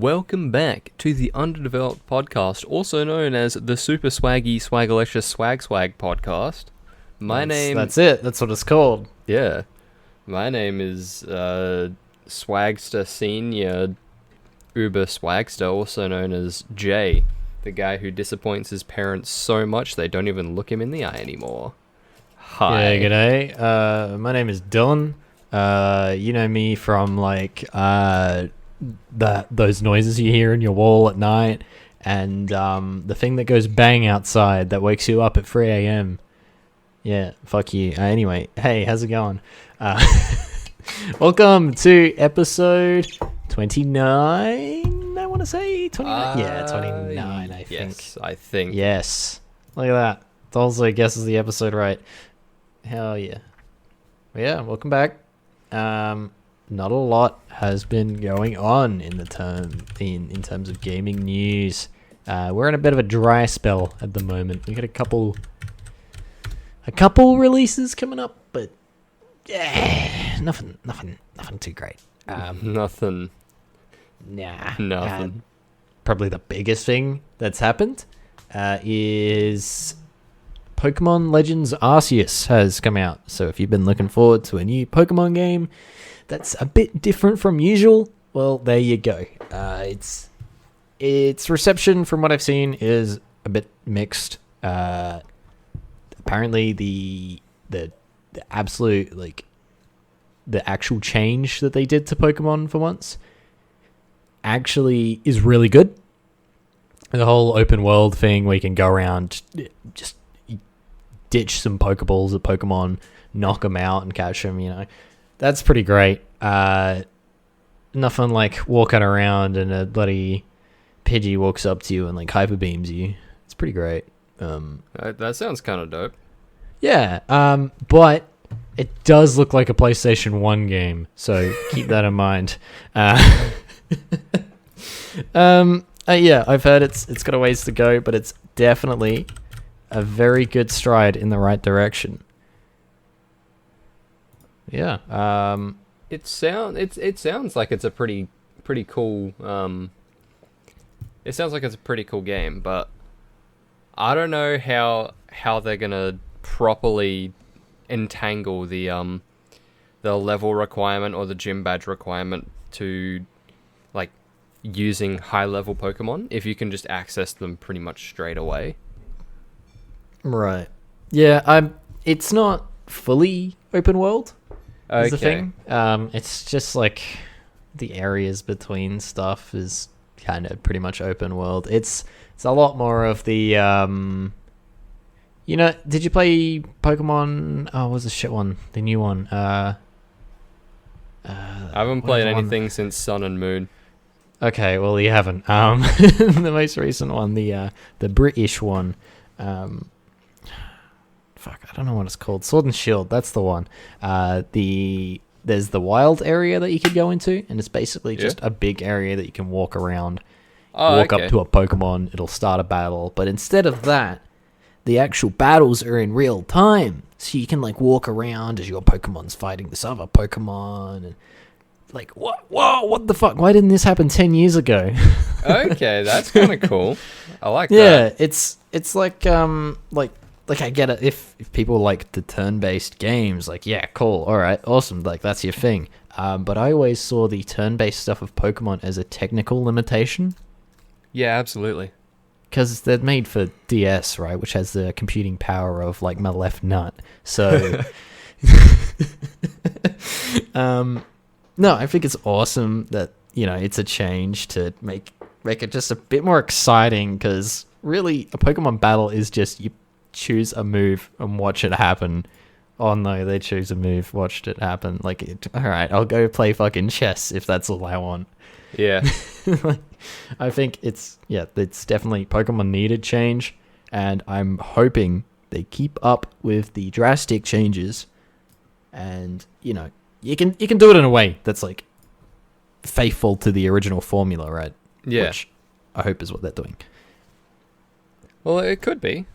Welcome back to the Underdeveloped Podcast, also known as the Super Swaggy Swagalicious Swag podcast. That's it. That's what it's called. Yeah. My name is Swagster Senior Uber Swagster, also known as Jay, the guy who disappoints his parents so much they don't even look him in the eye anymore. Hi. Yeah, g'day. My name is Dylan. You know me from those noises you hear in your wall at night, and the thing that goes bang outside that wakes you up at 3 a.m. Yeah, fuck you. Anyway, hey, how's it going? Welcome to episode 29, I want to say. 29? Yeah, 29, I think. Yes, I think. Yes. Look at that. It also guesses the episode right. Hell yeah. But yeah, welcome back. Not a lot has been going on in terms of gaming news. We're in a bit of a dry spell at the moment. We got a couple releases coming up, but yeah, nothing too great. Nothing. Nah. Nothing. Probably the biggest thing that's happened is Pokemon Legends Arceus has come out. So if you've been looking forward to a new Pokemon game that's a bit different from usual, well, there you go. Its reception, from what I've seen, is a bit mixed. Apparently, the absolute the actual change that they did to Pokemon for once actually is really good. The whole open world thing where you can go around, just ditch some Pokeballs at Pokemon, knock them out and catch them, that's pretty great. Nothing like walking around and a bloody Pidgey walks up to you and hyper beams you. It's pretty great. That sounds kind of dope. Yeah, but it does look like a PlayStation 1 game, so keep that in mind. Yeah, I've heard it's got a ways to go, but it's definitely a very good stride in the right direction. Yeah. It sounds like it's a pretty cool. It sounds like it's a pretty cool game, but I don't know how they're gonna properly entangle the level requirement or the gym badge requirement to using high level Pokemon if you can just access them pretty much straight away. Right. Yeah. It's not fully open world. Is the thing. It's just the areas between stuff is kind of pretty much open world. It's a lot more of the did you play Pokemon? Oh, what was the shit one? The new one. I haven't played anything since Sun and Moon. Okay, well you haven't. The most recent one, the British one. Fuck, I don't know what it's called. Sword and Shield, that's the one. There's the wild area that you could go into, and it's basically just a big area that you can walk around. Up to a Pokemon, it'll start a battle. But instead of that, the actual battles are in real time. So you can walk around as your Pokemon's fighting this other Pokemon. And what? Whoa, what the fuck? Why didn't this happen 10 years ago? Okay, that's kind of cool. I like that. Yeah, it's I get it if people like the turn-based games, yeah, cool, alright, awesome, that's your thing. But I always saw the turn-based stuff of Pokemon as a technical limitation. Yeah, absolutely. Because they're made for DS, right, which has the computing power of, my left nut. So, no, I think it's awesome that, it's a change to make it just a bit more exciting, because really, a Pokemon battle is just, you choose a move and watch it happen. Oh no, they choose a move, watched it happen. Alright, I'll go play fucking chess if that's all I want. Yeah. I think it's definitely Pokemon needed change, and I'm hoping they keep up with the drastic changes, and you can do it in a way that's faithful to the original formula, right? Yeah. Which I hope is what they're doing. Well, it could be.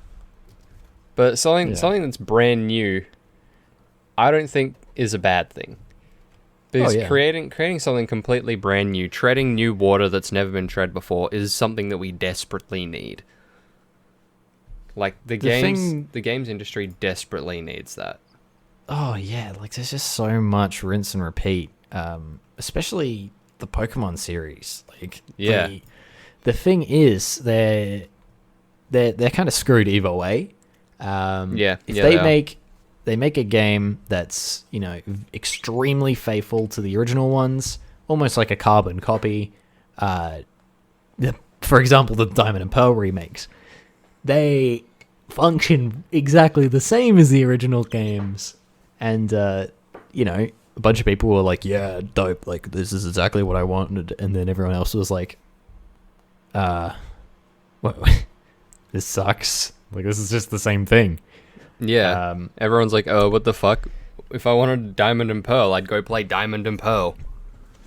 But something that's brand new, I don't think is a bad thing. Because yeah. creating something completely brand new, treading new water that's never been tread before, is something that we desperately need. Like the games industry desperately needs that. Oh yeah, like there's just so much rinse and repeat. Especially the Pokemon series. Like Yeah. the thing is they're kind of screwed either way. If they make a game that's, you know, extremely faithful to the original ones, almost like a carbon copy. For example, the Diamond and Pearl remakes, they function exactly the same as the original games, and you know, a bunch of people were like, "Yeah, dope! Like this is exactly what I wanted," and then everyone else was like, what, this sucks. Like this is just the same thing." Yeah. Everyone's like, "Oh, what the fuck? If I wanted Diamond and Pearl, I'd go play Diamond and Pearl."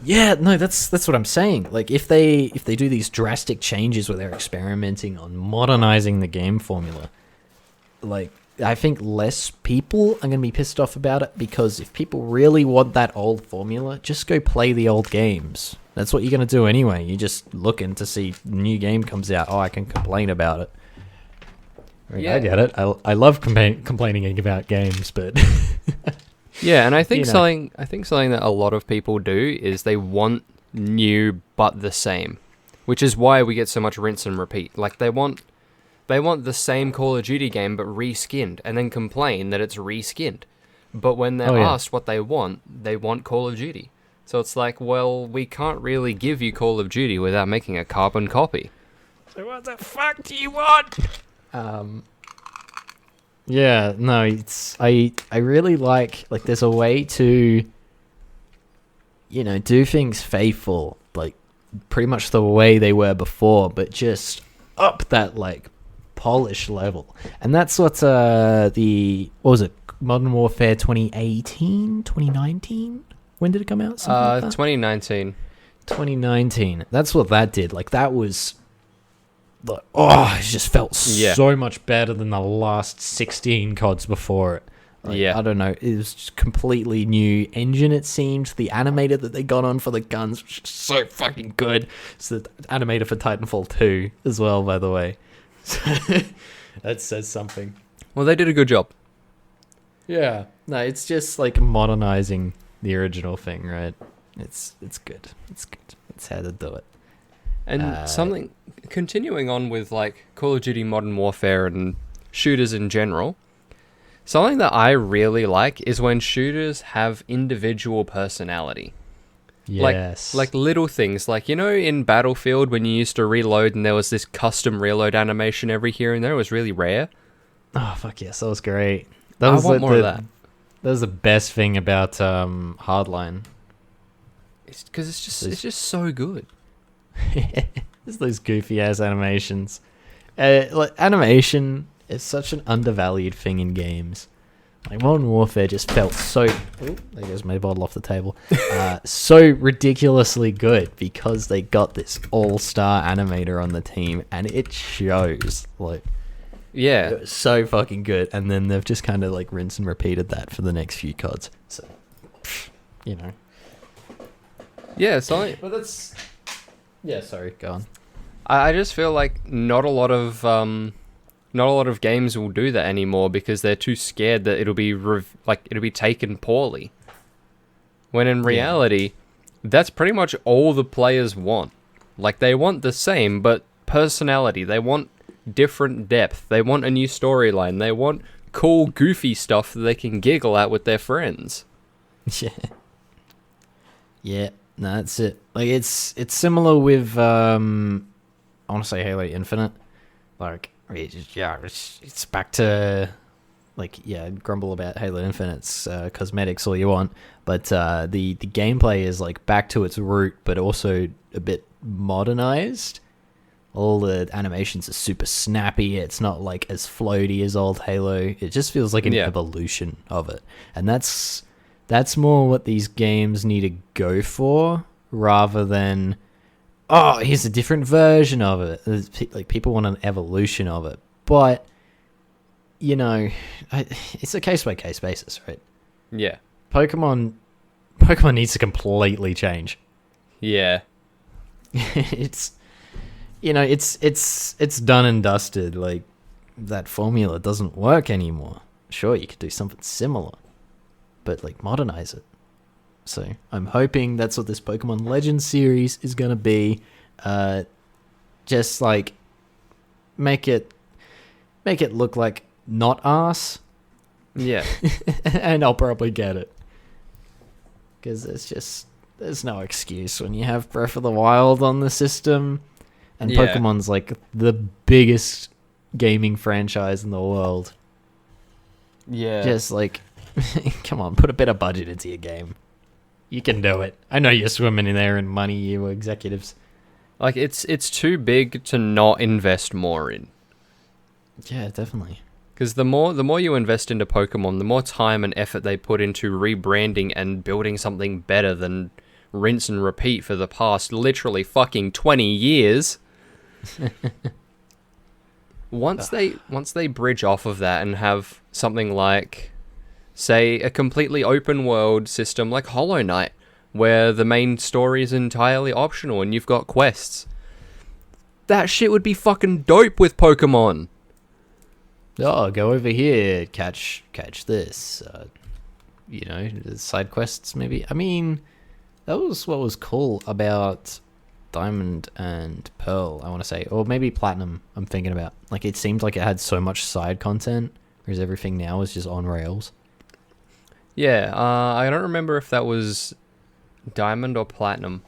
Yeah, no, that's what I'm saying. Like if they do these drastic changes where they're experimenting on modernizing the game formula, like I think less people are going to be pissed off about it, because if people really want that old formula, just go play the old games. That's what you're going to do anyway. You're just looking to see the new game comes out. Oh, I can complain about it. I mean, yeah. I get it. I love complaining about games, but yeah, and I think you know. I think something that a lot of people do is they want new but the same, which is why we get so much rinse and repeat. Like they want the same Call of Duty game but reskinned, and then complain that it's reskinned. But when they're asked what they want Call of Duty. So it's like, well, we can't really give you Call of Duty without making a carbon copy. So what the fuck do you want? Yeah, no, it's I really like there's a way to, you know, do things faithful, like pretty much the way they were before, but just up that like polish level. And that's what what was it, Modern Warfare 2018, 2019? When did it come out? Something like that? 2019. 2019. That's what that did. Like that was like, oh, it just felt so much better than the last 16 CODs before it. Like, yeah. I don't know. It was just completely new engine, it seemed. The animator that they got on for the guns was just so fucking good. It's the animator for Titanfall 2 as well, by the way. So that says something. Well, they did a good job. Yeah. No, it's just like modernizing the original thing, right? It's good. It's good. It's how to do it. And something, continuing on with like Call of Duty Modern Warfare and shooters in general, something that I really like is when shooters have individual personality. Yes. Like little things, like, you know, in Battlefield when you used to reload and there was this custom reload animation every here and there, it was really rare. Oh, fuck yes, that was great. That was more of that. That was the best thing about Hardline. It's because it's just so good. It's those goofy ass animations. Like animation is such an undervalued thing in games. Like Modern Warfare just felt so. Oh, there goes my bottle off the table. So ridiculously good because they got this all-star animator on the team, and it shows. Like, yeah, it was so fucking good. And then they've just kind of like rinsed and repeated that for the next few CODs. So, you know. Yeah, so but that's. Yeah, sorry, go on. I just feel like not a lot of games will do that anymore because they're too scared that it'll be taken poorly. When in reality, that's pretty much all the players want. Like they want the same, but personality. They want different depth. They want a new storyline. They want cool, goofy stuff that they can giggle at with their friends. Yeah. Yeah. No, that's it. Like it's similar with I want to say Halo Infinite. Like it's back to like grumble about Halo Infinite's cosmetics all you want, but the gameplay is like back to its root, but also a bit modernized. All the animations are super snappy. It's not like as floaty as old Halo. It just feels like an evolution of it, and that's more what these games need to go for, rather than, oh, here's a different version of it. Like people want an evolution of it, but it's a case by case basis, right? Yeah. Pokemon Pokemon needs to completely change. Yeah. It's it's done and dusted. Like, that formula doesn't work anymore. Sure, you could do something similar, but like modernize it. So I'm hoping that's what this Pokemon Legends series is gonna be. Just like make it look like not arse. Yeah. And I'll probably get it. Because there's no excuse when you have Breath of the Wild on the system, and Pokemon's like the biggest gaming franchise in the world. Yeah. Just like, come on, put a bit of budget into your game. You can do it. I know you're swimming in there in money, you executives. Like, it's too big to not invest more in. Yeah, definitely. Because the more you invest into Pokemon, the more time and effort they put into rebranding and building something better than rinse and repeat for the past literally fucking 20 years. Once they bridge off of that and have something like, say, a completely open world system like Hollow Knight, where the main story is entirely optional and you've got quests, that shit would be fucking dope with Pokemon. Oh, go over here, catch this. Side quests maybe. I mean, that was what was cool about Diamond and Pearl, I want to say. Or maybe Platinum, I'm thinking about. Like, it seemed like it had so much side content, whereas everything now is just on rails. Yeah, I don't remember if that was Diamond or Platinum.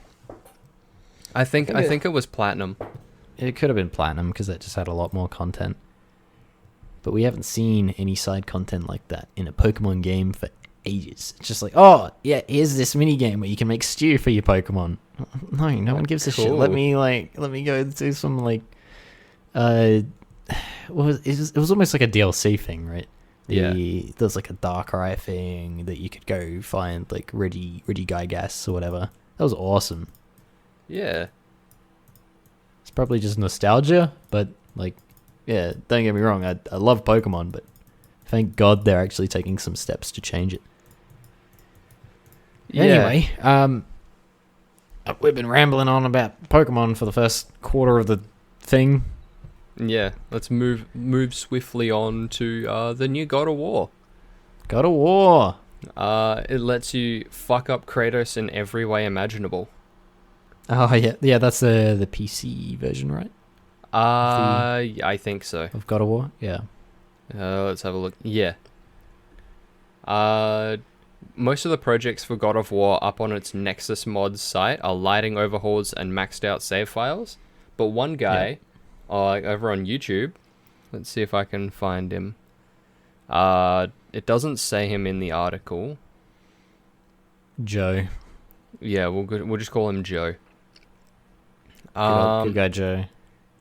I think it was Platinum. It could have been Platinum, because that just had a lot more content. But we haven't seen any side content like that in a Pokemon game for ages. It's just like, oh, yeah, here's this mini game where you can make stew for your Pokemon. No one gives a shit. Let me go do some, like, it was almost like a DLC thing, right? There's like a Darkrai thing that you could go find, like Reggie Gygas or whatever. That was awesome. Yeah. It's probably just nostalgia, but like, yeah, don't get me wrong, I love Pokemon, but thank God they're actually taking some steps to change it. Yeah. Anyway, we've been rambling on about Pokemon for the first quarter of the thing. Yeah, let's move swiftly on to the new God of War. God of War. It lets you fuck up Kratos in every way imaginable. Oh yeah, that's the PC version, right? I think so. Of God of War, yeah. Let's have a look. Yeah. Most of the projects for God of War up on its Nexus Mods site are lighting overhauls and maxed out save files. But one guy, over on YouTube, let's see if I can find him. It doesn't say him in the article. Joe. Yeah, we'll just call him Joe. Good guy, Joe.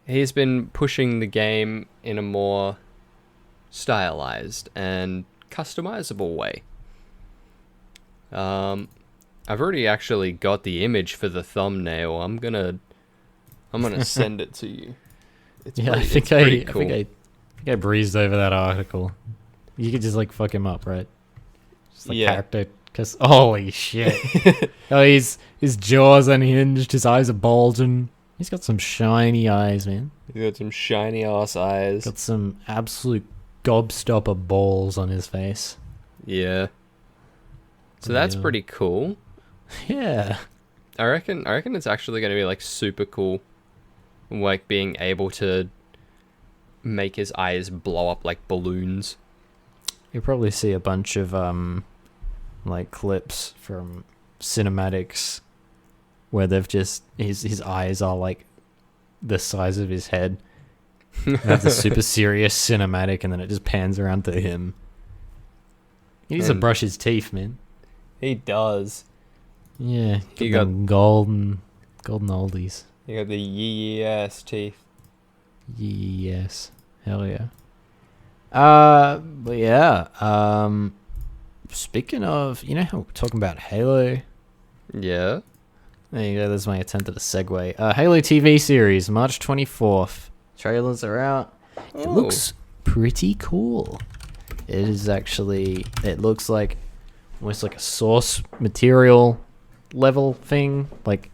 He's been pushing the game in a more stylized and customizable way. I've already actually got the image for the thumbnail. I'm gonna send it to you. I think I breezed over that article. You could just like fuck him up, right? Just like character, cause holy shit! His jaws unhinged, his eyes are bulging. He's got some shiny eyes, man. He's got some shiny ass eyes. Got some absolute gobstopper balls on his face. Yeah. So that's pretty cool. Yeah. I reckon it's actually going to be like super cool, like being able to make his eyes blow up like balloons. You'll probably see a bunch of like clips from cinematics where they've just his eyes are like the size of his head. They have the super serious cinematic, and then it just pans around to him. He needs to brush his teeth, man. He does. Yeah, he got golden oldies. You got the yee-ass teeth. Yes, hell yeah. But yeah. Speaking of, how we're talking about Halo. Yeah. There you go. There's my attempt at a segue. Halo TV series, March 24th. Trailers are out. It looks pretty cool. It is actually. It looks like almost like a source material level thing. Like,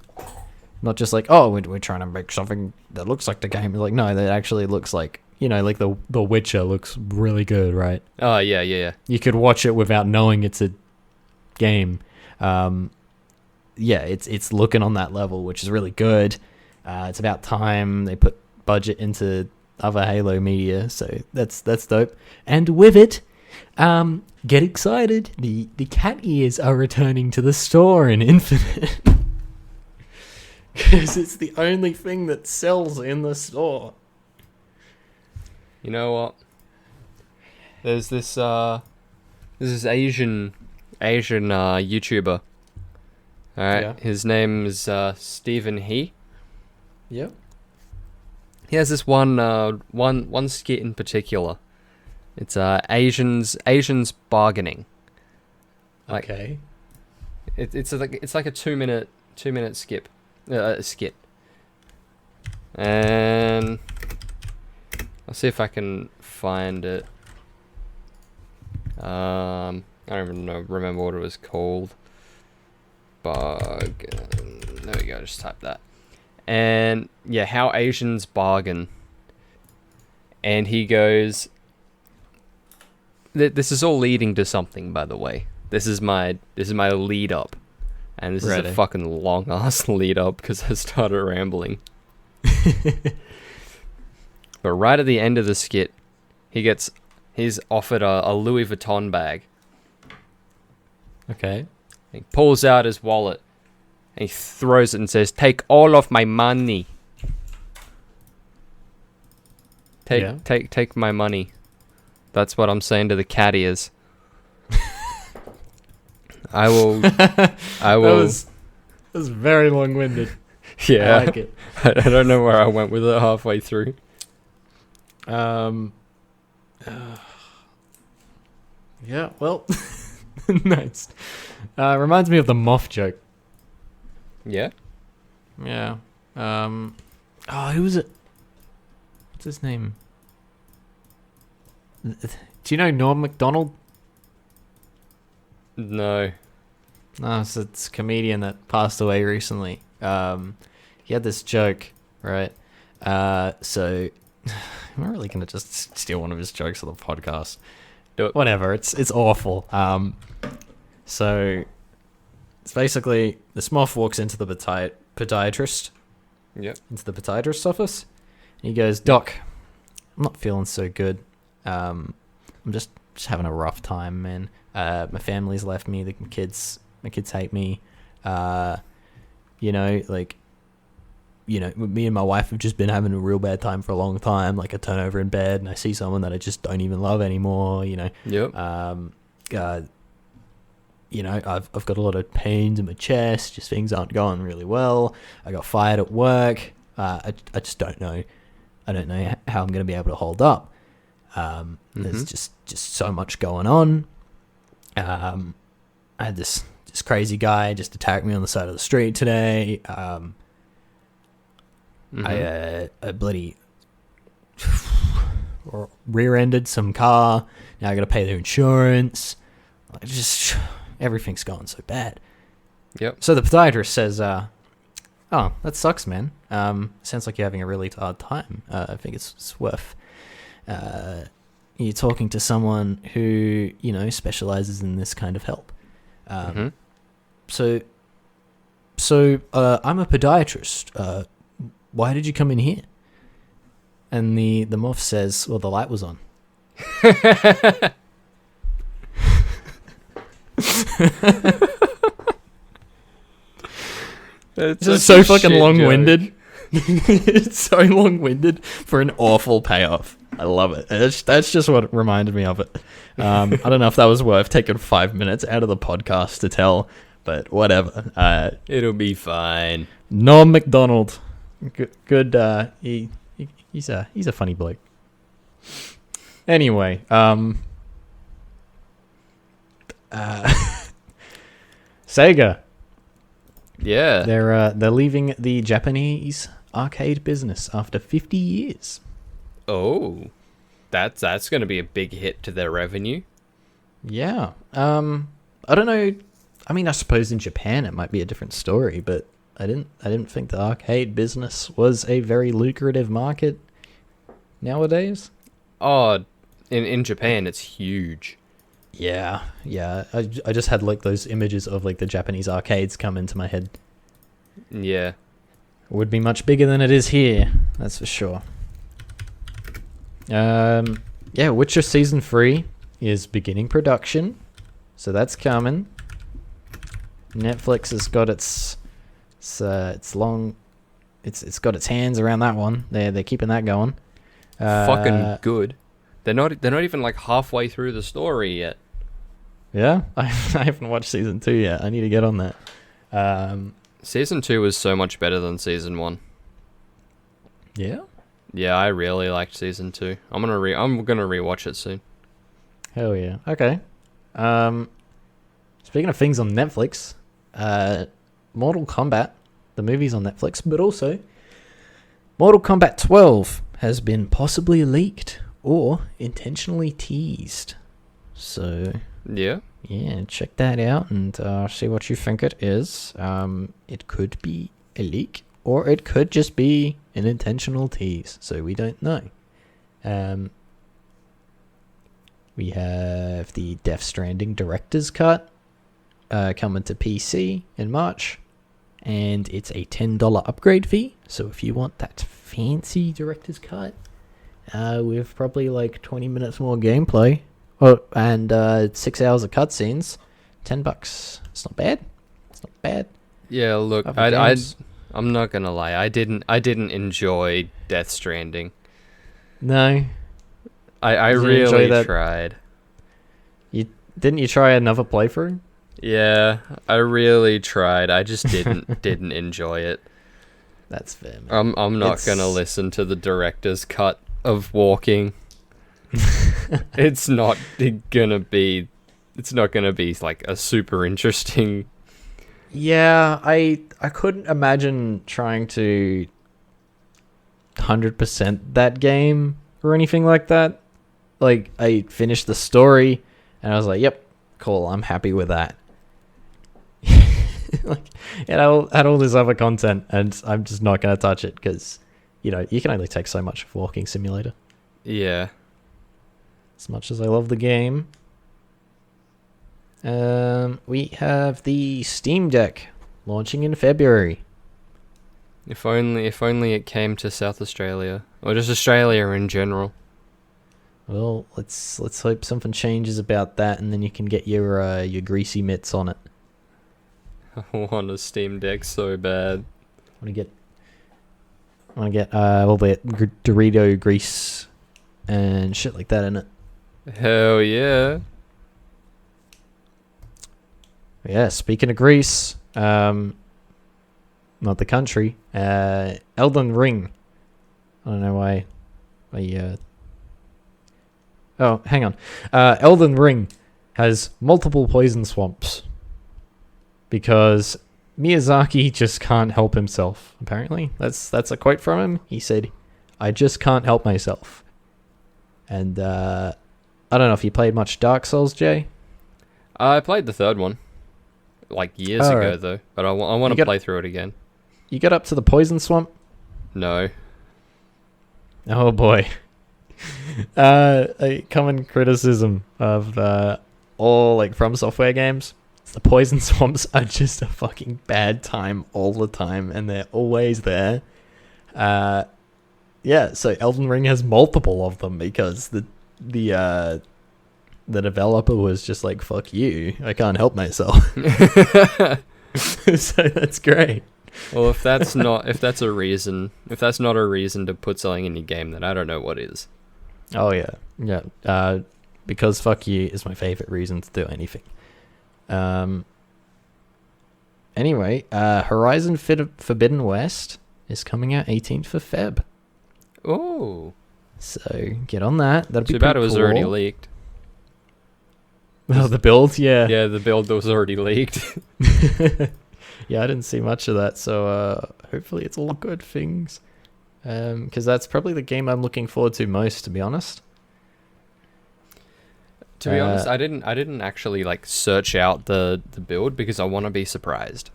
not just like, oh, we're trying to make something that looks like the game. Like, no, that actually looks like, like the Witcher looks really good, right? Oh, yeah. You could watch it without knowing it's a game. It's looking on that level, which is really good. It's about time they put budget into other Halo media, so that's dope. And with it, get excited. The cat ears are returning to the store in Infinite. Because it's the only thing that sells in the store. You know what? There's this Asian YouTuber. Alright, yeah. His name is Stephen He. Yep. He has this one skit in particular. It's Asians bargaining. Like, okay. It's like a 2-minute skit. And I'll see if I can find it. I don't even remember what it was called. Bargain. There we go. Just type that. And yeah, how Asians bargain. And he goes, this is all leading to something, by the way. This is my lead up. And this is a fucking long ass lead up because I started rambling. But right at the end of the skit, he's offered a Louis Vuitton bag. Okay. He pulls out his wallet and he throws it and says, "Take all of my money. Take my money." That's what I'm saying to the cat ears. I will. That was very long-winded. Yeah. I like it. I don't know where I went with it halfway through. Yeah, well, nice. Reminds me of the moth joke. Yeah? Yeah. Who was it? What's his name? Do you know Norm Macdonald? No. No, it's a comedian that passed away recently. He had this joke, right? So I'm not really gonna just steal one of his jokes on the podcast. Do it. Whatever. It's awful. So it's basically this moth walks into the podiatrist. Yep. Into the podiatrist's office. And he goes, "Doc, I'm not feeling so good. I'm just having a rough time, man. My family's left me. My kids hate me. Me and my wife have just been having a real bad time for a long time. Like, I turn over in bed and I see someone that I just don't even love anymore. Yep. I've got a lot of pains in my chest. Just things aren't going really well. I got fired at work. I just don't know. I don't know how I'm going to be able to hold up. There's just so much going on. I had this crazy guy just attack me on the side of the street today. I bloody rear-ended some car. Now I got to pay their insurance. Like, just everything's going so bad." Yep. So the podiatrist says, "Oh, that sucks, man. Sounds like you're having a really hard time. I think it's worth you talking to someone who specializes in this kind of help. So I'm a podiatrist. Why did you come in here?" And the moth says, "Well, the light was on." It's just so fucking long-winded. It's so long-winded for an awful payoff. I love it. That's just what reminded me of it. I don't know if that was worth taking 5 minutes out of the podcast to tell, but whatever. It'll be fine. Norm Macdonald. Good. He's a funny bloke. Anyway, Sega. Yeah. They're leaving the Japanese arcade business after 50 years. Oh, that's going to be a big hit to their revenue. Yeah. I don't know. I mean, I suppose in Japan it might be a different story, but I didn't think the arcade business was a very lucrative market nowadays. Oh, in Japan, it's huge. Yeah. I just had like those images of like the Japanese arcades come into my head. Yeah. It would be much bigger than it is here, that's for sure. Yeah, Witcher Season 3 is beginning production, so that's coming. Netflix has got it's got its hands around that one. They're keeping that going. Fucking good. They're not even like halfway through the story yet. Yeah, I haven't watched Season 2 yet. I need to get on that. Season 2 was so much better than Season 1. Yeah? Yeah, I really liked Season 2. I'm gonna rewatch it soon. Hell yeah. Okay. Speaking of things on Netflix, Mortal Kombat, the movie's on Netflix, but also Mortal Kombat 12 has been possibly leaked or intentionally teased. So yeah, check that out and see what you think it is. It could be a leak or it could just be an intentional tease, so we don't know. We have the Death Stranding Director's Cut coming to PC in March, and it's a $10 upgrade fee. So if you want that fancy Director's Cut with probably like 20 minutes more gameplay and 6 hours of cutscenes, $10. It's not bad. It's not bad. Yeah, look, I'm not gonna lie. I didn't enjoy Death Stranding. No. I really tried. Didn't you try another playthrough? Yeah, I really tried. I just didn't enjoy it. That's fair, man. I'm not gonna listen to the director's cut of Walking. It's not gonna be like a super interesting. Yeah, I couldn't imagine trying to 100% that game or anything like that. Like, I finished the story and I was like, yep, cool, I'm happy with that. Like, and I had all this other content and I'm just not going to touch it because, you can only take so much of Walking Simulator. Yeah. As much as I love the game. We have the Steam Deck launching in February. If only it came to South Australia or just Australia in general. Well, let's hope something changes about that, and then you can get your greasy mitts on it. I want a Steam Deck so bad. I want to get all the Dorito grease and shit like that in it. Hell yeah. Yeah, speaking of Greece, not the country, Elden Ring. I don't know why. Oh, hang on. Elden Ring has multiple poison swamps because Miyazaki just can't help himself. Apparently, that's a quote from him. He said, "I just can't help myself." And I don't know if you played much Dark Souls, Jay. I played the third one. Like years ago, though. But I want to play through it again. You got up to the poison swamp? No. Oh, boy. A common criticism of all, like, From Software games. The poison swamps are just a fucking bad time all the time, and they're always there. Yeah, so Elden Ring has multiple of them because the developer was just like, fuck you, I can't help myself. So that's great. Well, if that's not a reason to put something in your game, then I don't know what is. Oh yeah. Because fuck you is my favorite reason to do anything. Anyway, Horizon Forbidden West is coming out 18th of Feb. Oh. So get on that. That'd be too bad it was cool. already leaked. Oh, the build, yeah. Yeah, the build was already leaked. Yeah, I didn't see much of that, so hopefully it's all good things. Because that's probably the game I'm looking forward to most, to be honest. To be honest, I didn't actually like search out the build because I want to be surprised.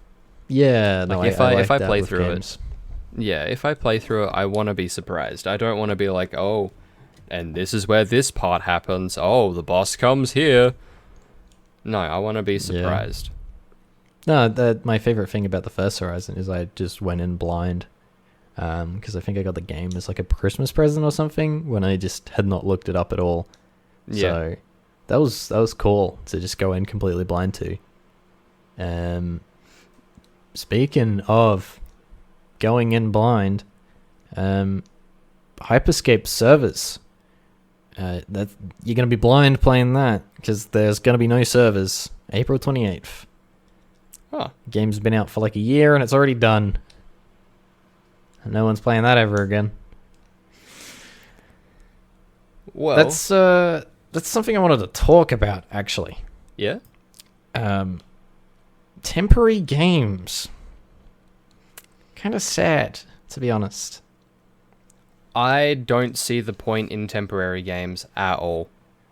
Yeah, no, Like I like if I that play with through games. it, yeah, if I play through it, I want to be surprised. I don't want to be like, oh, and this is where this part happens. Oh, the boss comes here. No, I want to be Yeah. surprised. No, my favorite thing about the first Horizon is I just went in blind. Because I think I got the game as like a Christmas present or something when I just had not looked it up at all. Yeah. So that was cool to just go in completely blind to. Speaking of going in blind, Hyperscape servers. That you're gonna be blind playing that because there's gonna be no servers. April 28th. Huh. Game's been out for like a year and it's already done. No one's playing that ever again. Well, That's something I wanted to talk about actually. yeah. Temporary games. Kind of sad, to be honest. I don't see the point in temporary games at all.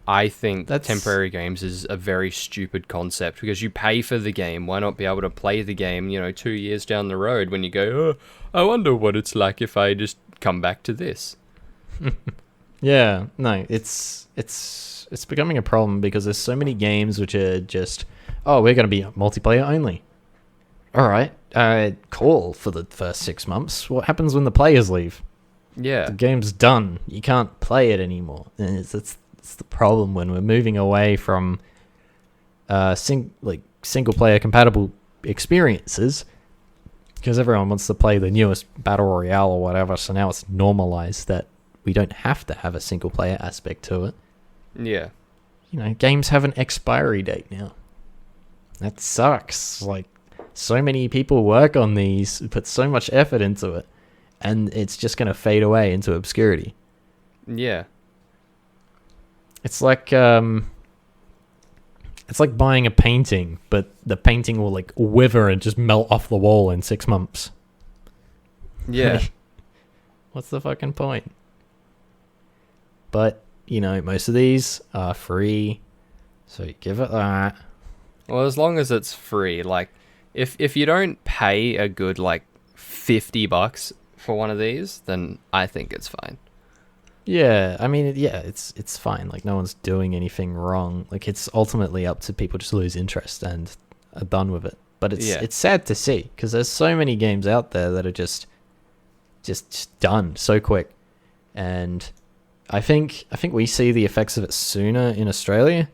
I think temporary games is a very stupid concept because you pay for the game. Why not be able to play the game, 2 years down the road when you go, oh, I wonder what it's like if I just come back to this. Yeah, no, it's becoming a problem because there's so many games which are just, oh, we're going to be multiplayer only. All right, cool for the first 6 months. What happens when the players leave? Yeah. The game's done. You can't play it anymore. And it's the problem when we're moving away from single player compatible experiences because everyone wants to play the newest battle royale or whatever. So now it's normalized that we don't have to have a single player aspect to it. Yeah. Games have an expiry date now. That sucks. Like, so many people work on these, put so much effort into it, and it's just going to fade away into obscurity. Yeah. It's like buying a painting, but the painting will like wither and just melt off the wall in 6 months. Yeah. What's the fucking point? But, most of these are free, so you give it that. Well, as long as it's free, like, if you don't pay a good, like, $50 for one of these, then I think it's fine. Yeah, I mean, it's fine. Like, no one's doing anything wrong. Like, it's ultimately up to people just lose interest and are done with it. But it's sad to see because there's so many games out there that are just done so quick, and I think we see the effects of it sooner in Australia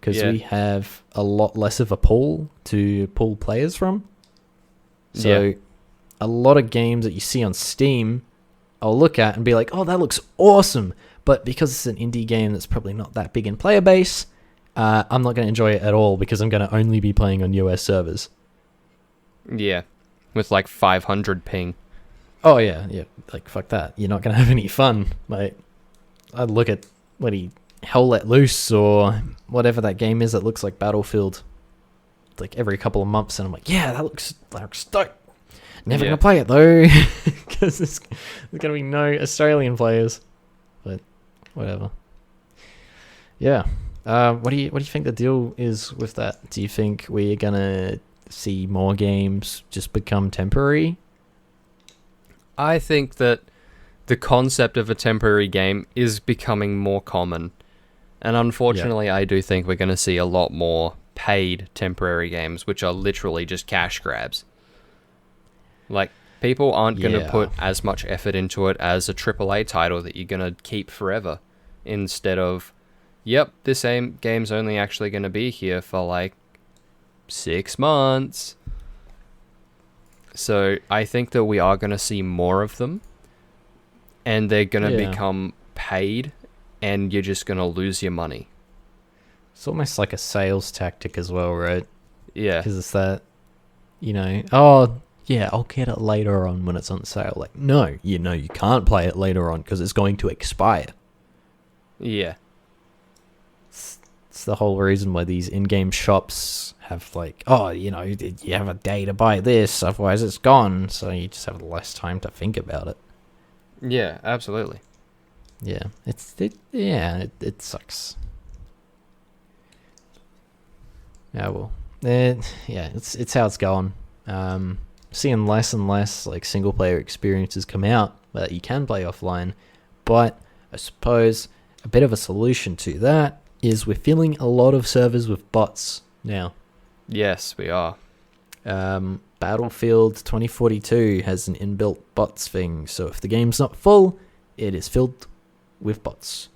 because we have a lot less of a pool to pull players from. So a lot of games that you see on Steam, I'll look at and be like, oh, that looks awesome. But because it's an indie game that's probably not that big in player base, I'm not going to enjoy it at all because I'm going to only be playing on US servers. Yeah. With like 500 ping. Oh, yeah. Like, fuck that. You're not going to have any fun. Like, I'd look at Hell Let Loose or whatever that game is that looks like Battlefield like every couple of months, and I'm like, yeah, that looks dope. Never gonna play it though because there's gonna be no Australian players. But whatever. Yeah. What do you think the deal is with that? Do you think we're gonna see more games just become temporary? I think that the concept of a temporary game is becoming more common. And unfortunately, I do think we're going to see a lot more paid temporary games, which are literally just cash grabs. Like, people aren't going to put as much effort into it as a AAA title that you're going to keep forever. Instead of, yep, this game's only actually going to be here for like 6 months. So I think that we are going to see more of them. And they're going to become paid, and you're just going to lose your money. It's almost like a sales tactic as well, right? Yeah. Because it's that, oh, yeah, I'll get it later on when it's on sale. Like, no, you can't play it later on because it's going to expire. Yeah. It's the whole reason why these in-game shops have like, oh, you have a day to buy this, otherwise it's gone. So you just have less time to think about it. Yeah, absolutely. Yeah, it sucks. Yeah, well, it's how it's going. Seeing less and less like single player experiences come out that you can play offline, but I suppose a bit of a solution to that is we're filling a lot of servers with bots now. Yes, we are. Battlefield 2042 has an inbuilt bots thing, so if the game's not full, it is filled with bots,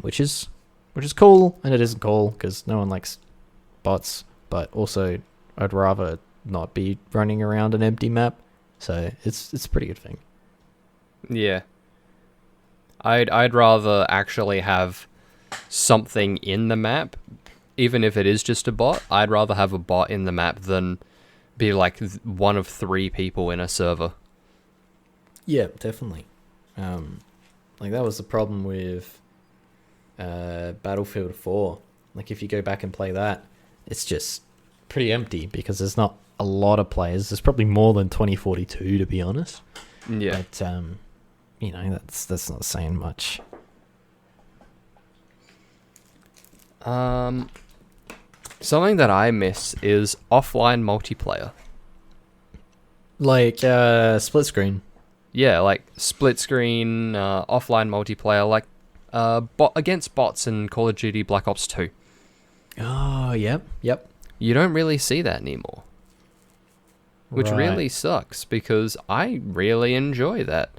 which is cool, and it isn't cool because no one likes bots, but also I'd rather not be running around an empty map, so it's a pretty good thing. Yeah. I'd rather actually have something in the map, even if it is just a bot. I'd rather have a bot in the map than be like one of 3 people in a server. Yeah, definitely. Like that was the problem with Battlefield 4. Like if you go back and play that, it's just pretty empty because there's not a lot of players. There's probably more than 2042 to be honest. Yeah. But that's not saying much. Something that I miss is offline multiplayer. Like split screen. Yeah, like split screen, offline multiplayer, like against bots in Call of Duty Black Ops 2. Oh, yep. You don't really see that anymore. Which Right. really sucks because I really enjoy that.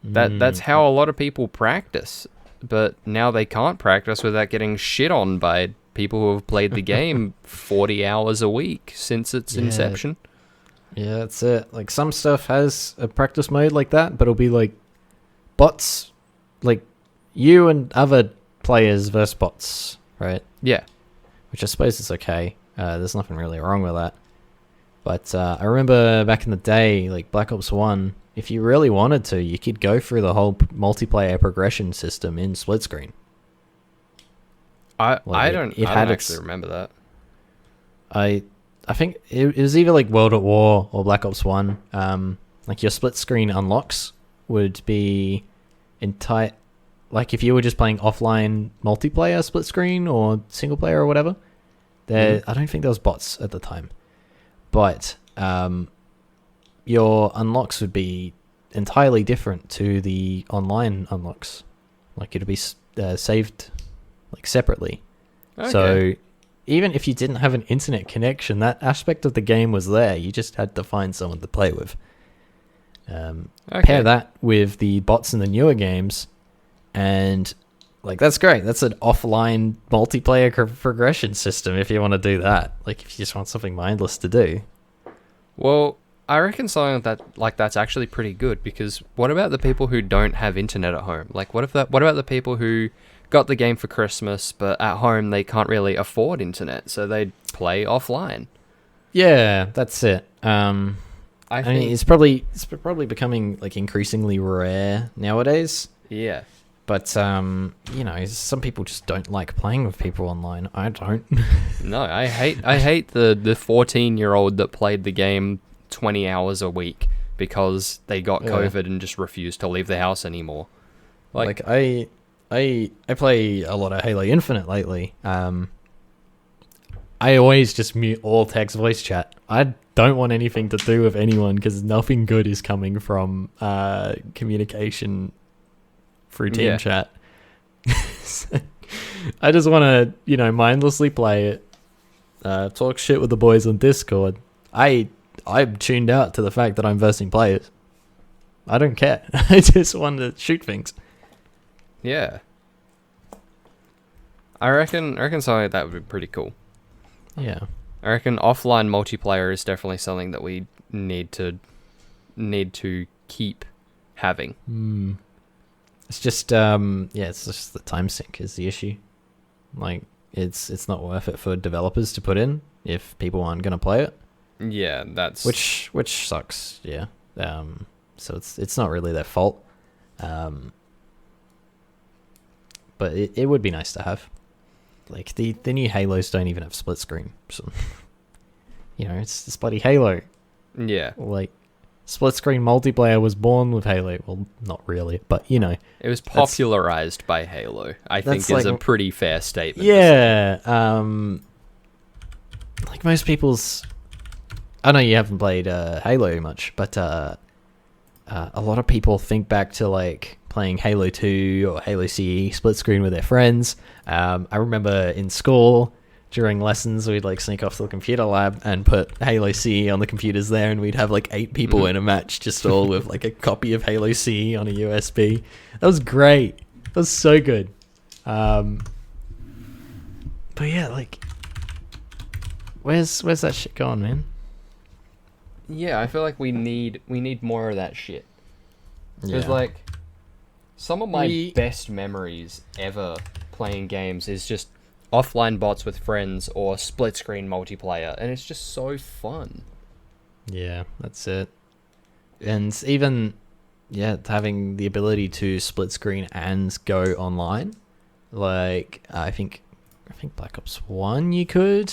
That's how a lot of people practice. But now they can't practice without getting shit on by people who have played the game 40 hours a week since its inception. Yeah, that's it. Like some stuff has a practice mode like that, but it'll be like bots, like you and other players versus bots, right? Yeah. Which I suppose is okay. There's nothing really wrong with that. But I remember back in the day, like Black Ops 1, if you really wanted to, you could go through the whole multiplayer progression system in split screen. I don't actually remember that. I think it was either like World at War or Black Ops 1. Like your split screen unlocks would be like if you were just playing offline multiplayer split screen or single player or whatever. I don't think there was bots at the time. But your unlocks would be entirely different to the online unlocks. Like it'd be saved like separately. Okay. So even if you didn't have an internet connection, that aspect of the game was there. You just had to find someone to play with. Pair that with the bots in the newer games, and like that's great. That's an offline multiplayer progression system if you want to do that. Like if you just want something mindless to do. Well, I reckon something that's actually pretty good, because what about the people who don't have internet at home? Like what about the people who got the game for Christmas, but at home they can't really afford internet, so they play offline? Yeah, that's it. I mean, it's probably becoming like increasingly rare nowadays. Yeah. But some people just don't like playing with people online. I don't. No, I hate the 14-year-old that played the game 20 hours a week because they got COVID and just refused to leave the house anymore. Like I play a lot of Halo Infinite lately. I always just mute all text voice chat. I don't want anything to do with anyone because nothing good is coming from communication through team chat. I just want to, mindlessly play it, talk shit with the boys on Discord. I'm tuned out to the fact that I'm versing players. I don't care. I just want to shoot things. Yeah. I reckon something like that would be pretty cool. Yeah. I reckon offline multiplayer is definitely something that we need to keep having. It's just it's just the time sink is the issue. Like it's not worth it for developers to put in if people aren't going to play it. Yeah, that's which sucks. Yeah. So it's not really their fault. But it would be nice to have. Like the new Halos don't even have split screen. So it's bloody Halo. Yeah. Like split screen multiplayer was born with Halo. Well, not really, but it was popularized by Halo. I think is a pretty fair statement. Yeah. like most people's. I know you haven't played Halo much, but a lot of people think back to like playing Halo 2 or Halo CE split screen with their friends. I remember in school during lessons we'd like sneak off to the computer lab and put Halo CE on the computers there, and we'd have like 8 people in a match, just all with like a copy of Halo CE on a USB. That was great. That was so good. But yeah, like, where's that shit gone, man? Yeah, I feel like we need more of that shit. Because Yeah. like, some of my best memories ever playing games is just offline bots with friends or split screen multiplayer, and it's just so fun. Yeah, that's it. And even having the ability to split screen and go online, like I think Black Ops 1 you could.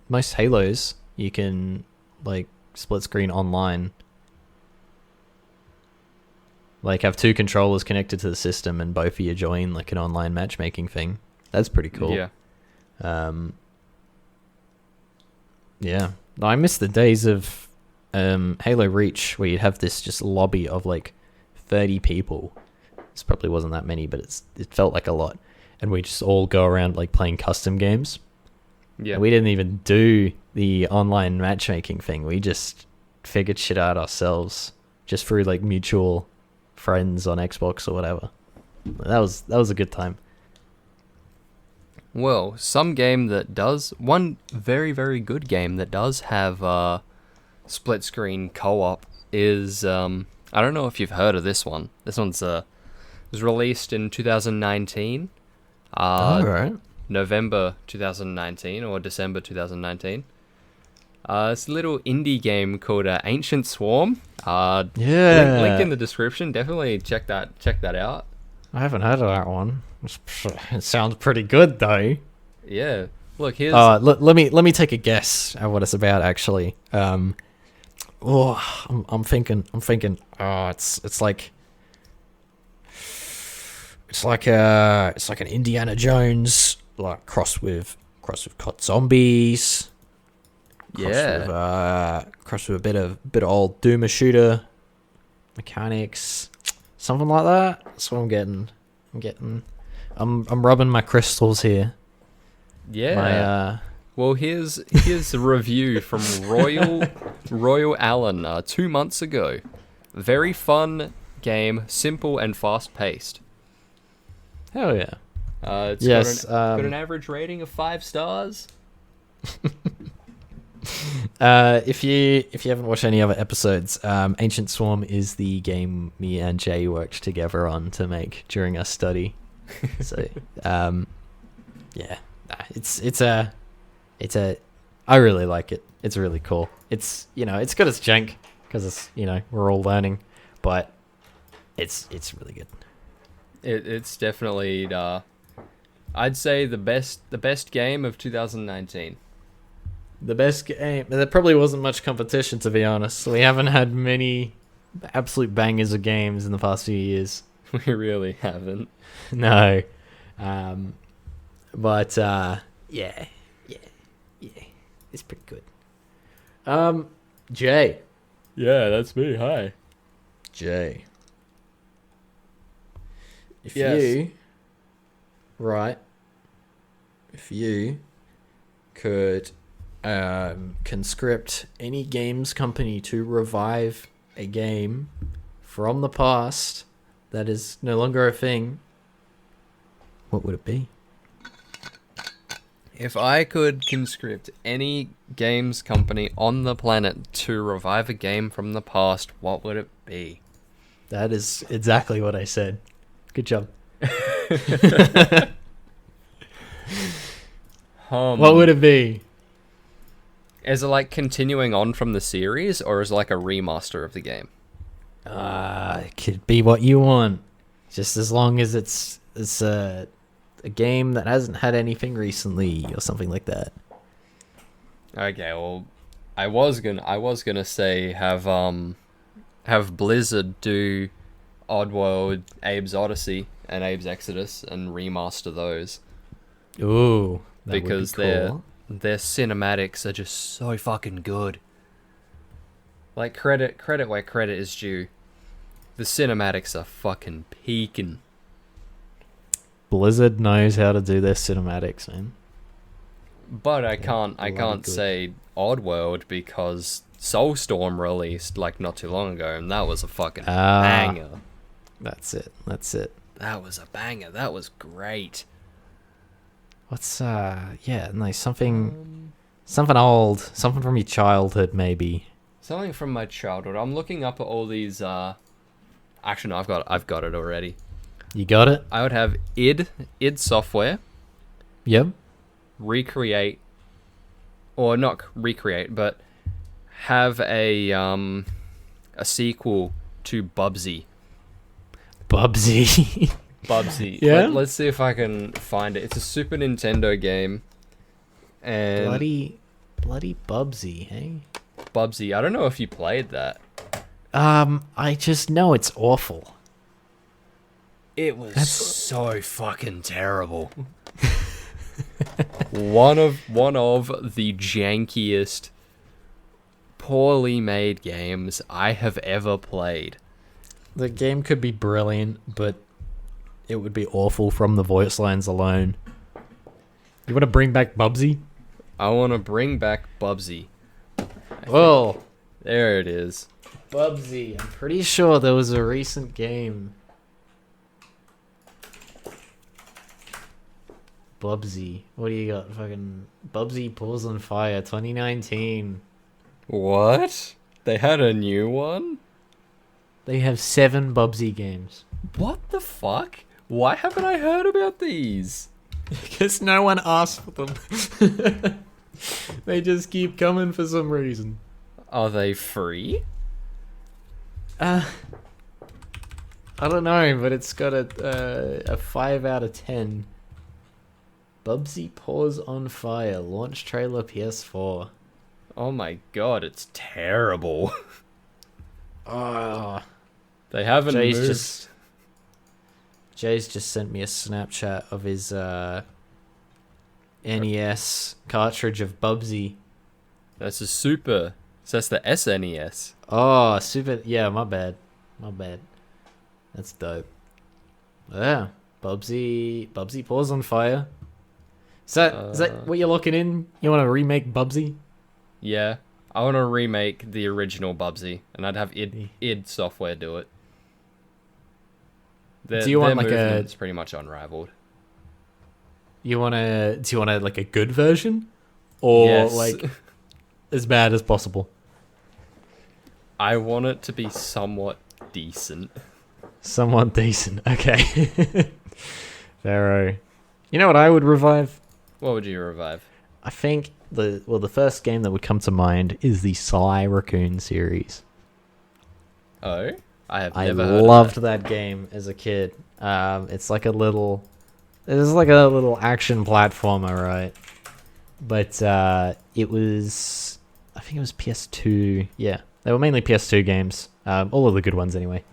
Most Halos you can like split screen online. Like have 2 controllers connected to the system and both of you join like an online matchmaking thing. That's pretty cool. Yeah. Yeah. I miss the days of Halo Reach where you'd have this just lobby of like 30 people. This probably wasn't that many, but it felt like a lot. And we just all go around like playing custom games. Yeah. And we didn't even do the online matchmaking thing. We just figured shit out ourselves just through like mutual friends on Xbox or whatever. That was a good time. Well, one very, very good game that does have split screen co-op is, I don't know if you've heard of this one. This one's was released in 2019. Alright. November 2019 or December 2019. It's a little indie game called Ancient Swarm. Yeah. Link in the description. Definitely check that out. I haven't heard of that one. It sounds pretty good though. Yeah. Look, here's. Let me take a guess at what it's about actually. I'm thinking. It's like an Indiana Jones like crossed with COD Zombies. Crossed with a bit of old Doomer shooter mechanics, something like that. That's what I'm getting. I'm rubbing my crystals here. Yeah. Well, here's a review from Royal Allen 2 months ago. Very fun game, simple and fast paced. Hell yeah. It's got an average rating of 5 stars. If you haven't watched any other episodes, Ancient Swarm is the game me and Jay worked together on to make during our study. So, I really like it. It's really cool. It's it's got its jank because it's we're all learning, but it's really good. It's definitely I'd say the best game of 2019. The best game. There probably wasn't much competition, to be honest. We haven't had many absolute bangers of games in the past few years. We really haven't. No. But yeah. It's pretty good. Jay. Yeah, that's me. Hi. Jay. If you could conscript any games company to revive a game from the past that is no longer a thing, what would it be? If I could conscript any games company on the planet to revive a game from the past, what would it be? That is exactly what I said. Good job. What would it be? Is it like continuing on from the series, or is it like a remaster of the game? It could be what you want, just as long as it's a game that hasn't had anything recently or something like that. Okay, well, I was gonna say have Blizzard do Oddworld, Abe's Odyssey, and Abe's Exodus and remaster those. Ooh, because would be cool. their cinematics are just so fucking good. Like, credit where credit is due. The cinematics are fucking peaking. Blizzard knows how to do their cinematics, man. But I can't say Oddworld because Soulstorm released like not too long ago, and that was a fucking banger. That's it. That was a banger. That was great. What's something old, something from your childhood maybe. Something from my childhood. I'm looking up at all these. Actually, no, I've got it already. You got it? I would have id Software. Yep. Recreate, or not recreate, but have a sequel to Bubsy. Bubsy. Yeah. Let's see if I can find it. It's a Super Nintendo game. And bloody Bubsy, hey? Bubsy. I don't know if you played that. I just know it's awful. It was so fucking terrible. one of the jankiest, poorly made games I have ever played. The game could be brilliant, but it would be awful from the voice lines alone. You want to bring back Bubsy? I want to bring back Bubsy. Well, there it is. Bubsy. I'm pretty sure there was a recent game. Bubsy. What do you got? Fucking Bubsy Paws on Fire 2019. What? They had a new one? They have 7 Bubsy games. What the fuck? Why haven't I heard about these? Because no one asked for them. They just keep coming for some reason. Are they free? I don't know, but it's got a 5 out of 10. Bubsy Paws on Fire, launch trailer PS4. Oh my god, it's terrible. Oh. They haven't moved. Jay's just sent me a Snapchat of his NES cartridge of Bubsy. That's a Super. So that's the SNES. Oh, Super. Yeah, my bad. That's dope. Yeah, Bubsy Paws on Fire. Is that what you're looking in? You want to remake Bubsy? Yeah, I want to remake the original Bubsy, and I'd have id Software do it. Do you want like it's pretty much unrivaled. Do you want like a good version, or like as bad as possible? I want it to be somewhat decent. Somewhat decent. Okay. Pharaoh. You know what I would revive? What would you revive? I think the first game that would come to mind is the Sly Raccoon series. Oh, I loved that game as a kid. It's like a little action platformer, right? But it was, I think it was PS2. Yeah, they were mainly PS2 games. All of the good ones anyway.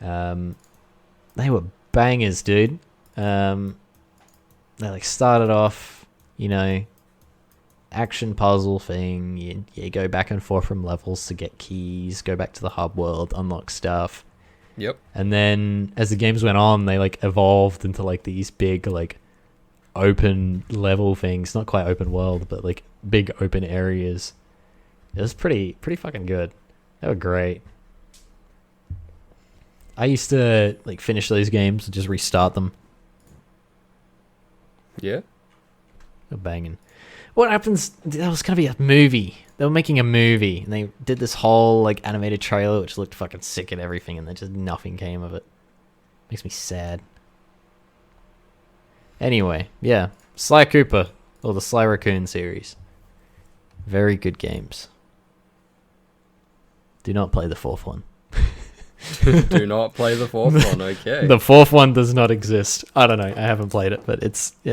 They were bangers, dude. They like started off, action puzzle thing. You go back and forth from levels to get keys, go back to the hub world, unlock stuff. Yep. And then as the games went on, they like evolved into like these big like open level things. Not quite open world, but like big open areas. It was pretty fucking good. They were great. I used to like finish those games and just restart them. Yeah. They're banging. What happens? That was gonna be a movie. They were making a movie, and they did this whole like animated trailer, which looked fucking sick and everything, and then just nothing came of it. Makes me sad. Anyway, yeah, Sly Cooper or the Sly Raccoon series. Very good games. Do not play the fourth one. Do not play the fourth one, okay. The fourth one does not exist. I don't know. I haven't played it, but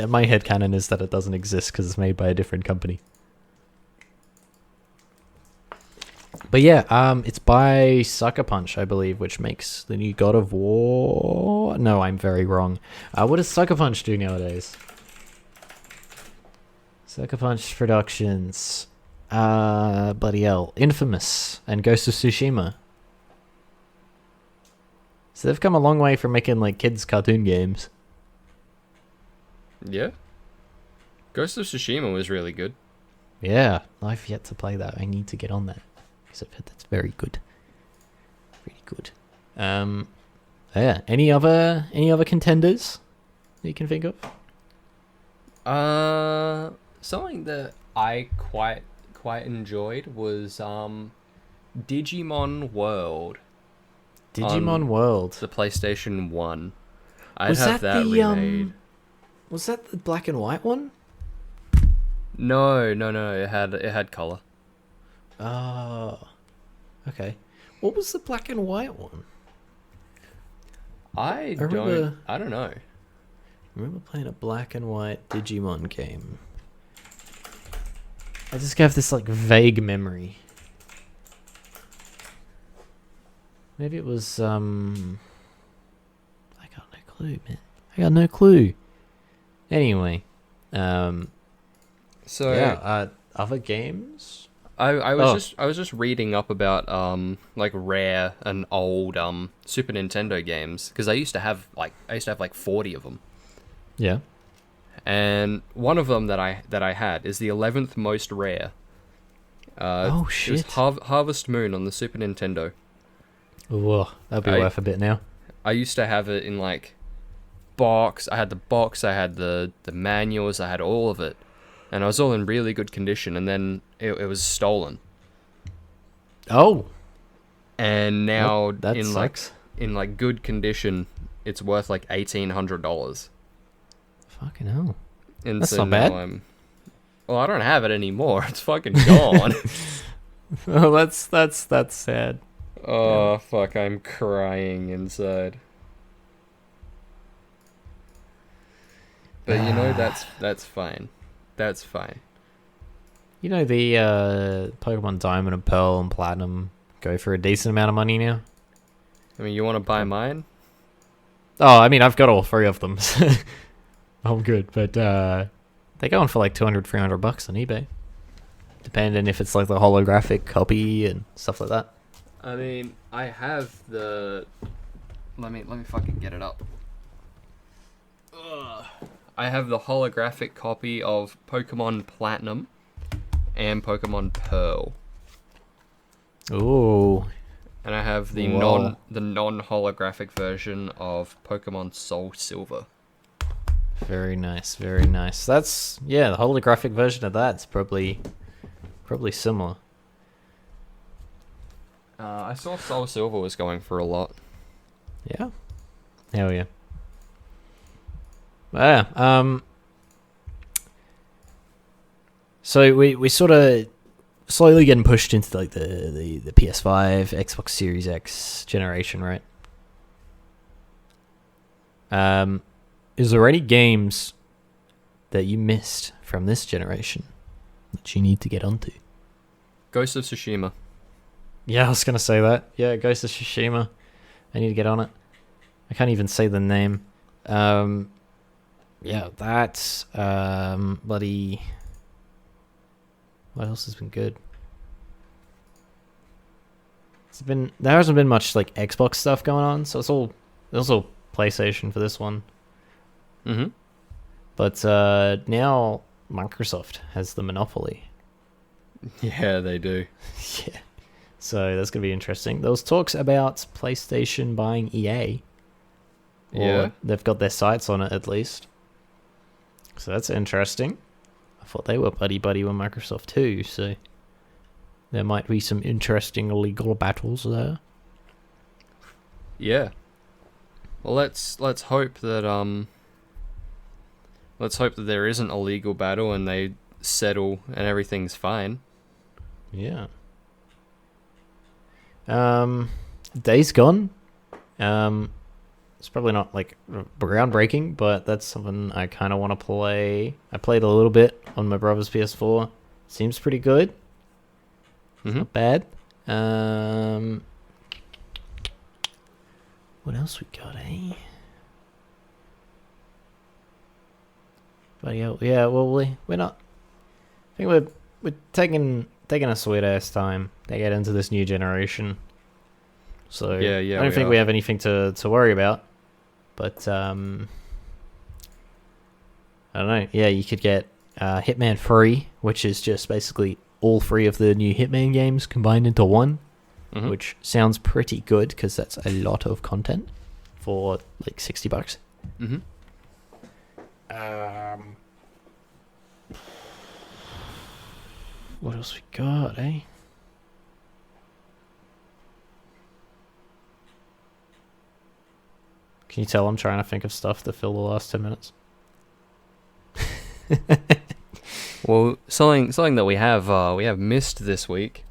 my headcanon is that it doesn't exist because it's made by a different company. But yeah, it's by Sucker Punch, I believe, which makes the new God of War. No, I'm very wrong. What does Sucker Punch do nowadays? Sucker Punch Productions. Bloody hell. Infamous and Ghost of Tsushima. So they've come a long way from making like kids' cartoon games. Yeah. Ghost of Tsushima was really good. Yeah, I've yet to play that. I need to get on that because I've heard that's very good. Really good. Yeah. Any other contenders that you can think of? Something that I quite enjoyed was Digimon World. Digimon World. The PlayStation 1. I'd was have that the remade. Was that the black and white one? No. It had color. Oh. Okay. What was the black and white one? I don't know. I remember playing a black and white Digimon game. I just have this like vague memory. Maybe it was I got no clue, man. I got no clue. Anyway, other games. I was just reading up about like rare and old Super Nintendo games because I used to have like 40 of them. Yeah. And one of them that I had is the 11th most rare. Oh shit! It was Harvest Moon on the Super Nintendo. Whoa, that'd be worth a bit now. I used to have it in like box. I had the box. I had the manuals. I had all of it, and I was all in really good condition. And then it was stolen. Oh. And now that sucks. in good condition, it's worth like $1,800. Fucking hell. And that's so not now bad. Well, I don't have it anymore. It's fucking gone. Oh, that's sad. Oh, fuck, I'm crying inside. But you know, that's fine. That's fine. You know the Pokemon Diamond and Pearl and Platinum go for a decent amount of money now? I mean, you want to buy mine? Oh, I mean, I've got all 3 of them. So I'm good, but they're going for like $200-$300 on eBay. Depending if it's like the holographic copy and stuff like that. I mean, I have the... Let me fucking get it up. Ugh. I have the holographic copy of Pokemon Platinum and Pokemon Pearl. Ooh. And I have the non-holographic version of Pokemon Soul Silver. Very nice, very nice. That's the holographic version of that's probably similar. I saw Soul Silver was going for a lot. Yeah. Hell yeah. Yeah. So we sort of slowly getting pushed into like the PS5, Xbox Series X generation, right? Is there any games that you missed from this generation that you need to get onto? Ghost of Tsushima. Yeah, I was gonna say that. Yeah, Ghost of Tsushima. I need to get on it. I can't even say the name. Yeah, that's bloody. What else has been good? There hasn't been much like Xbox stuff going on, so it's all PlayStation for this one. Mm-hmm. But now Microsoft has the monopoly. Yeah, they do. Yeah. So that's going to be interesting. There was talks about PlayStation buying EA. Yeah. They've got their sights on it at least. So that's interesting. I thought they were buddy-buddy with Microsoft too, so there might be some interesting legal battles there. Yeah. Well, let's hope that there isn't a legal battle and they settle and everything's fine. Yeah. Days Gone. It's probably not like groundbreaking, but that's something I kind of want to play. I played a little bit on my brother's PS4. Seems pretty good. Mm-hmm. Not bad. What else we got, eh? But yeah, well, we're not think we're taking a sweet ass time to get into this new generation. So Yeah, I don't think we have anything to worry about. But I don't know. Yeah, you could get Hitman 3, which is just basically all 3 of the new Hitman games combined into one, which sounds pretty good because that's a lot of content for like $60. Mm-hmm. What else we got, eh? Can you tell I'm trying to think of stuff to fill the last 10 minutes? Well, something that we have missed this week.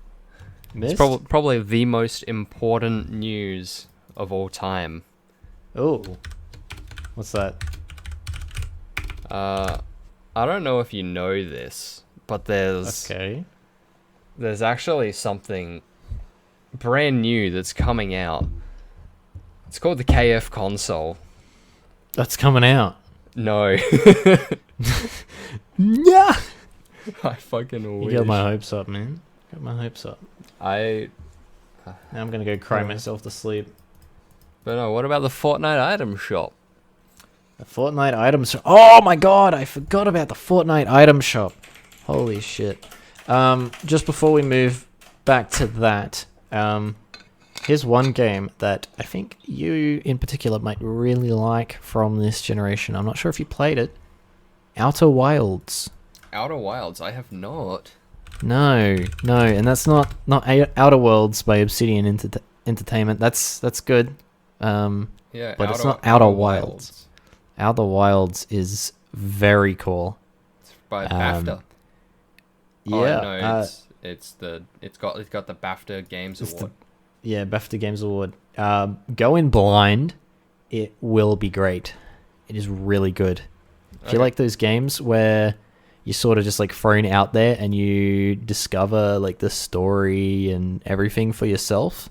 Missed? It's probably the most important news of all time. Oh, what's that? I don't know if you know this, but there's actually something brand new that's coming out. It's called the KF console. That's coming out. No. Yeah. I fucking wish. You got my hopes up, man. Got my hopes up. Now I'm gonna go cry myself to sleep. But no, what about the Fortnite item shop? The Fortnite item shop. Oh my god, I forgot about the Fortnite item shop. Holy shit. Just before we move back to that, here's one game that I think you in particular might really like from this generation. I'm not sure if you played it. Outer Wilds. Outer Wilds? I have not. No, and that's not Outer Worlds by Obsidian Entertainment. That's good. Yeah, but it's not Outer Wilds. Outer Wilds is very cool. It's by BAFTA. Yeah, no, it's got the BAFTA Games Award. BAFTA Games Award. Go in blind. It will be great. It is really good. If you like those games where you're sort of just like thrown out there and you discover like the story and everything for yourself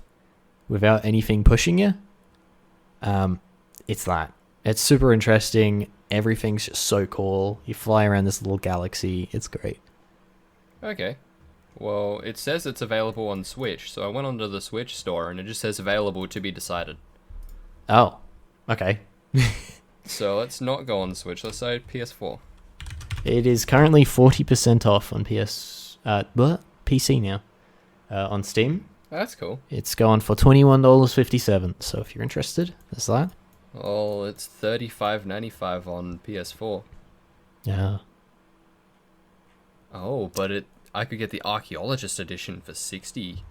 without anything pushing you, it's that. It's super interesting. Everything's just so cool. You fly around this little galaxy. It's great. Okay. Well, it says it's available on Switch, so I went onto the Switch store and it just says available to be decided. Oh, okay. So let's not go on Switch. Let's say PS4. It is currently 40% off on PC now. On Steam. That's cool. It's going for $21.57. So if you're interested, there's that. Well, it's $35.95 on PS4. Yeah. Oh, but I could get the Archaeologist edition for $60.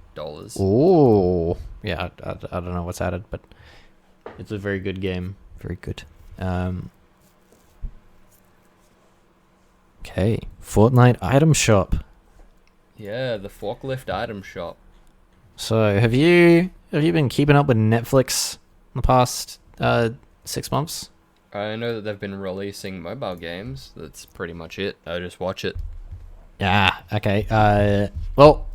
Oh, yeah. I don't know what's added, but it's a very good game. Very good. Okay, Fortnite item shop. Yeah, the forklift item shop. So, have you been keeping up with Netflix in the past 6 months? I know that they've been releasing mobile games. That's pretty much it. I just watch it. Yeah. Okay. Well,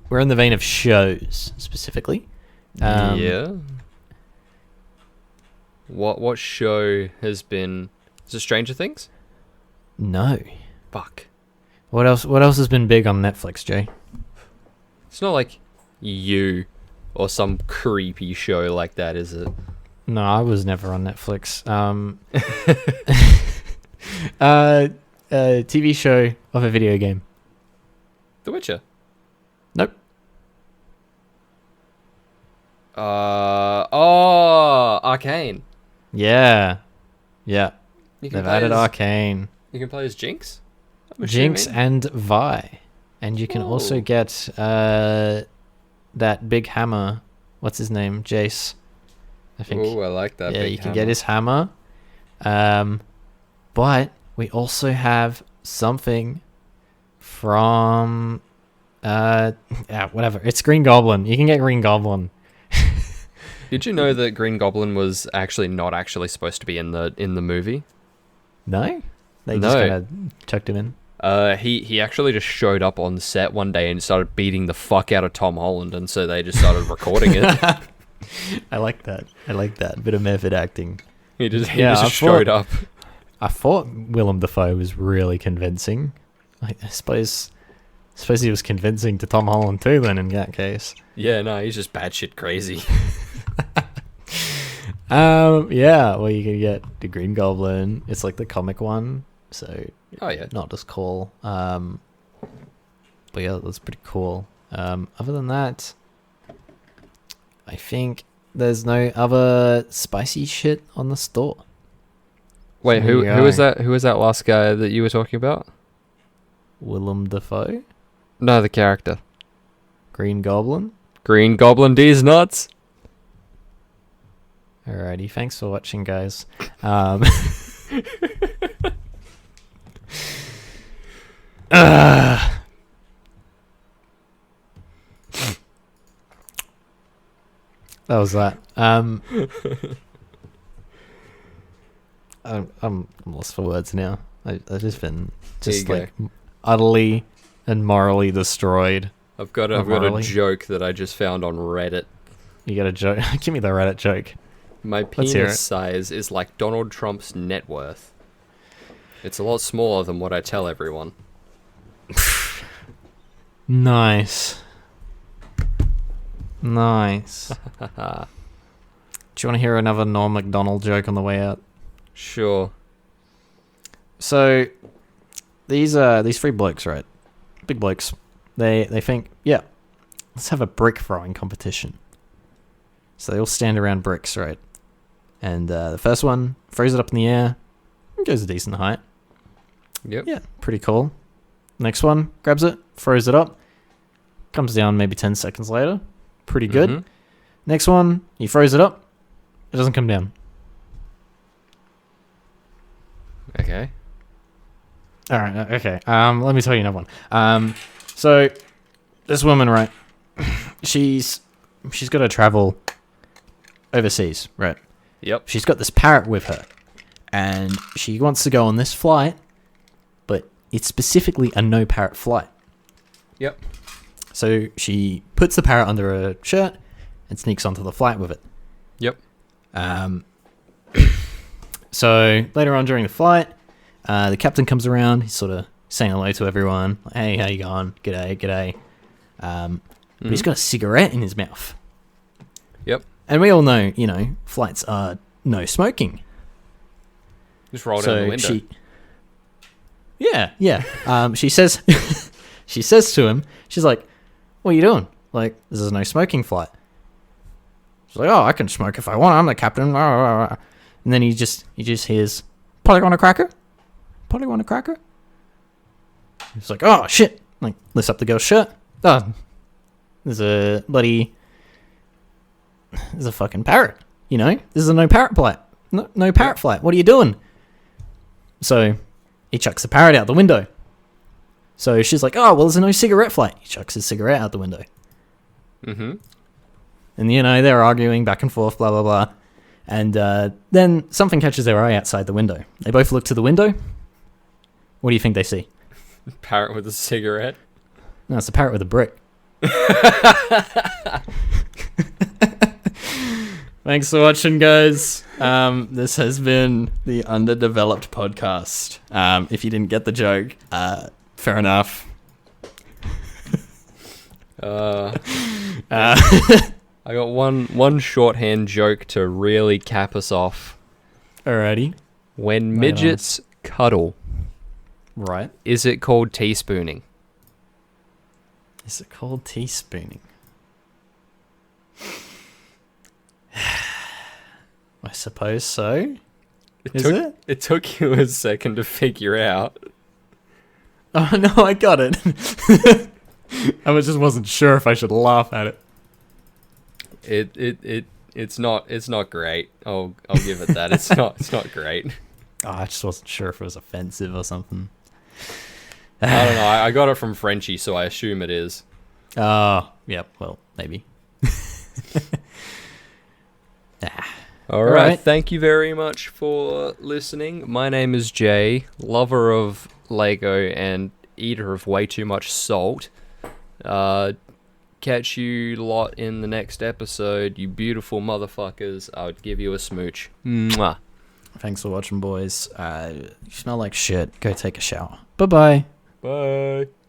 we're in the vein of shows specifically. Yeah. What show has been? Is it Stranger Things? No. Fuck. What else has been big on Netflix, Jay? It's not like You or some creepy show like that, is it? No, I was never on Netflix. TV show of a video game. The Witcher. Nope. Arcane. Yeah. You They've added Arcane. You can play as Jinx? Jinx and Vi. And you can also get that big hammer. What's his name? Jace. I think. Oh, I like that. Yeah, big you can hammer. get his hammer. But we also have something from whatever. It's Green Goblin. You can get Green Goblin. Did you know that Green Goblin was actually not actually supposed to be in the movie? No? They just kind of chucked him in. He actually just showed up on set one day and started beating the fuck out of Tom Holland, and so they just started recording it. I like that. Bit of method acting. He just showed up. I thought Willem Dafoe was really convincing. I suppose he was convincing to Tom Holland too. Then in that case, Yeah, no, he's just batshit crazy. yeah. Well, you can get the Green Goblin. It's like the comic one, so Oh yeah. not just cool. But yeah, that's pretty cool. Other than that, I think there's no other spicy shit on the store. Wait, So who there you was go. that? Who was that last guy that you were talking about? Willem Dafoe, No, the character. Green Goblin. Green Goblin D's nuts. Alrighty, thanks for watching, guys. Uh, that was that. I'm lost for words now. I've just been just There you like utterly and morally destroyed. I've got a Morally? joke that I just found on Reddit. You got a joke? Give me the Reddit joke. My Let's hear penis it. size is like Donald Trump's net worth. It's a lot smaller than what I tell everyone. Nice. Nice. Do you want to hear another Norm Macdonald joke on the way out? Sure. So these three blokes, right? Big blokes. They think, yeah, let's have a brick throwing competition. So they all stand around bricks, right? And the first one throws it up in the air, goes a decent height. Yep. Yeah, pretty cool. Next one grabs it, throws it up, comes down maybe 10 seconds later. Pretty good. Mhm. Next one, he throws it up, it doesn't come down. Okay. All right, okay. Let me tell you another one. So this woman, right? She's got to travel overseas, right? Yep. She's got this parrot with her, and she wants to go on this flight, but it's specifically a no parrot flight. Yep. So she puts the parrot under her shirt and sneaks onto the flight with it. Yep. So later on during the flight, the captain comes around. He's sort of saying hello to everyone. Like, hey, how you going? G'day, g'day. But he's got a cigarette in his mouth. Yep. And we all know, flights are no smoking. Just roll down the window. She says, she says to him, she's like, "What are you doing? Like, this is a no smoking flight." She's like, "Oh, I can smoke if I want. I'm the captain." And then he just hears, "Probably want a cracker? Probably want a cracker?" He's like, "Oh shit!" Like, lifts up the girl's shirt. Oh, there's a fucking parrot. This is a no parrot flight. No parrot flight. What are you doing? So he chucks the parrot out the window. So she's like, "Oh, well, there's a no cigarette flight." He chucks his cigarette out the window. Mm-hmm. And, they're arguing back and forth, blah, blah, blah. And then something catches their eye outside the window. They both look to the window. What do you think they see? Parrot with a cigarette. No, it's a parrot with a brick. Thanks for watching, guys. This has been the Underdeveloped Podcast. If you didn't get the joke, fair enough. I got one shorthand joke to really cap us off. Alrighty. When midgets cuddle, Right. is it called teaspooning? Is it called teaspooning? I suppose so. It took you a second to figure out. Oh no, I got it. I just wasn't sure if I should laugh at it. It's not great. I'll give it that. It's not great. Oh, I just wasn't sure if it was offensive or something. I don't know. I got it from Frenchie, so I assume it is. Oh, yep. Well, maybe. All right. Thank you very much for listening. My name is Jay, lover of Lego and eater of way too much salt. Catch you lot in the next episode, you beautiful motherfuckers. I would give you a smooch. Mwah. Thanks for watching, boys. You smell like shit. Go take a shower. Bye-bye. Bye.